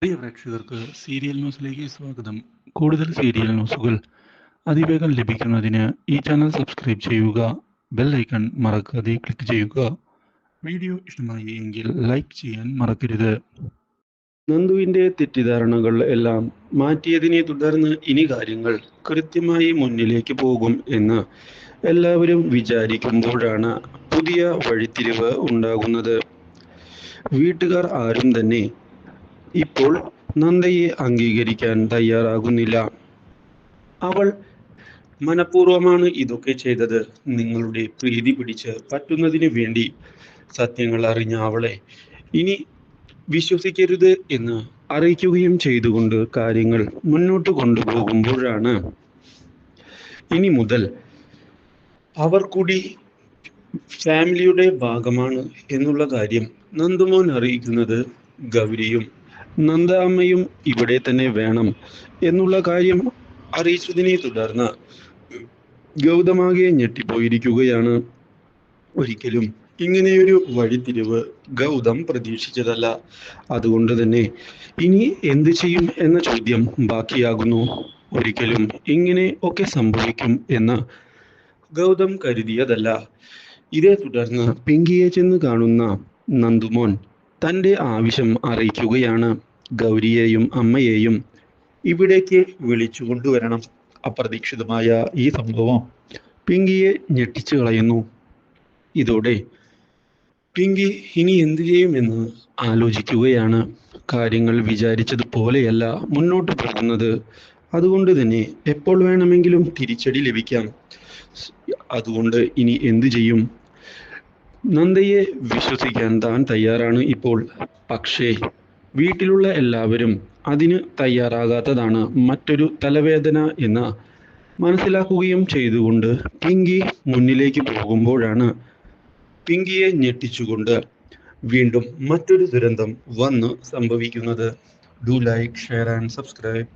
പ്രിയ പ്രേക്ഷകർക്ക് സീരിയൽ ന്യൂസിലേക്ക് സ്വാഗതം. കൂടുതൽ സീരിയൽ ന്യൂസുകൾ അതിവേഗം ലഭിക്കുന്നതിന് ഈ ചാനൽ സബ്സ്ക്രൈബ് ചെയ്യുക. ബെൽ ഐക്കൺ മറക്കാതെ ക്ലിക്ക് ചെയ്യുക. വീഡിയോ ഇഷ്ടമായി എങ്കിൽ ലൈക്ക് ചെയ്യാൻ മറക്കരുത്. നന്ദുവിൻ്റെ തെറ്റിദ്ധാരണകൾ എല്ലാം മാറ്റിയതിനെ തുടർന്ന് ഇനി കാര്യങ്ങൾ കൃത്യമായി മുന്നിലേക്ക് പോകും എന്ന് എല്ലാവരും വിചാരിക്കുമ്പോഴാണ് പുതിയ വഴിത്തിരിവ് ഉണ്ടാകുന്നത്. വീട്ടുകാർ ആരും തന്നെ ഇപ്പോൾ നന്ദയെ അംഗീകരിക്കാൻ തയ്യാറാകുന്നില്ല. അവൾ മനഃപൂർവ്വമാണ് ഇതൊക്കെ ചെയ്തത്. നിങ്ങളുടെ പ്രീതി പിടിച്ച് പറ്റുന്നതിന് വേണ്ടി സത്യങ്ങൾ അറിഞ്ഞ അവളെ ഇനി വിശ്വസിക്കരുത് എന്ന് അറിയിക്കുകയും ചെയ്തുകൊണ്ട് കാര്യങ്ങൾ മുന്നോട്ട് കൊണ്ടുപോകുമ്പോഴാണ് ഇനി മുതൽ അവർ കൂടി ഫാമിലിയുടെ ഭാഗമാണ് എന്നുള്ള കാര്യം നന്ദുമോൻ അറിയിക്കുന്നത്. ഗൗരിയും നന്ദ അമ്മയും ഇവിടെ തന്നെ വേണം എന്നുള്ള കാര്യം അറിയിച്ചതിനെ തുടർന്ന് ഗൗതമാകെ ഞെട്ടിപ്പോയിരിക്കുകയാണ്. ഒരിക്കലും ഇങ്ങനെയൊരു വഴിത്തിരിവ് ഗൗതം പ്രതീക്ഷിച്ചതല്ല. അതുകൊണ്ട് തന്നെ ഇനി എന്ത് ചെയ്യും എന്ന ചോദ്യം ബാക്കിയാകുന്നു. ഒരിക്കലും ഇങ്ങനെ ഒക്കെ സംഭവിക്കും എന്ന് ഗൗതം കരുതിയതല്ല. ഇതേ തുടർന്ന് പിങ്കിയെ ചെന്ന് കാണുന്ന നന്ദുമോൻ തൻ്റെ ആവശ്യം അറിയിക്കുകയാണ്. ഗൗരിയെയും അമ്മയെയും ഇവിടേക്ക് വിളിച്ചു കൊണ്ടുവരണം. അപ്രതീക്ഷിതമായ ഈ സംഭവം പിങ്കിയെ ഞെട്ടിച്ചു കളയുന്നു. ഇതോടെ പിങ്കി ഇനി എന്തു ചെയ്യുമെന്ന് ആലോചിക്കുകയാണ്. കാര്യങ്ങൾ വിചാരിച്ചതുപോലെയല്ല മുന്നോട്ട് പോകുന്നത്. അതുകൊണ്ട് തന്നെ എപ്പോൾ വേണമെങ്കിലും തിരിച്ചടി ലഭിക്കാം. അതുകൊണ്ട് ഇനി എന്തു ചെയ്യും? നന്ദയെ വിശ്വസിക്കാൻ താൻ തയ്യാറാണ് ഇപ്പോൾ. പക്ഷേ വീട്ടിലുള്ള എല്ലാവരും അതിന് തയ്യാറാകാത്തതാണ് മറ്റൊരു തലവേദന എന്ന് മനസ്സിലാക്കുകയും ചെയ്തുകൊണ്ട് പിങ്കി മുന്നിലേക്ക് പോകുമ്പോഴാണ് പിങ്കിയെ ഞെട്ടിച്ചുകൊണ്ട് വീണ്ടും മറ്റൊരു ദുരന്തം വന്ന് സംഭവിക്കുന്നത്. Do like, share and subscribe.